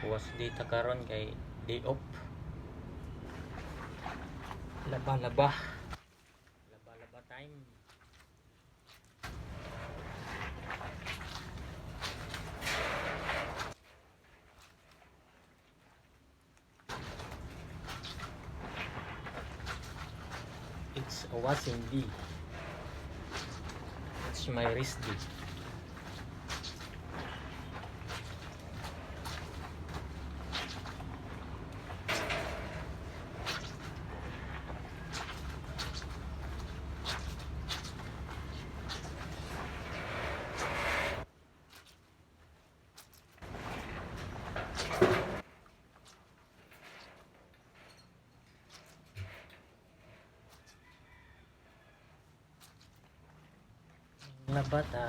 was data karon kay day off. Laba time. It's a washing day. It's my rest day. Mga bata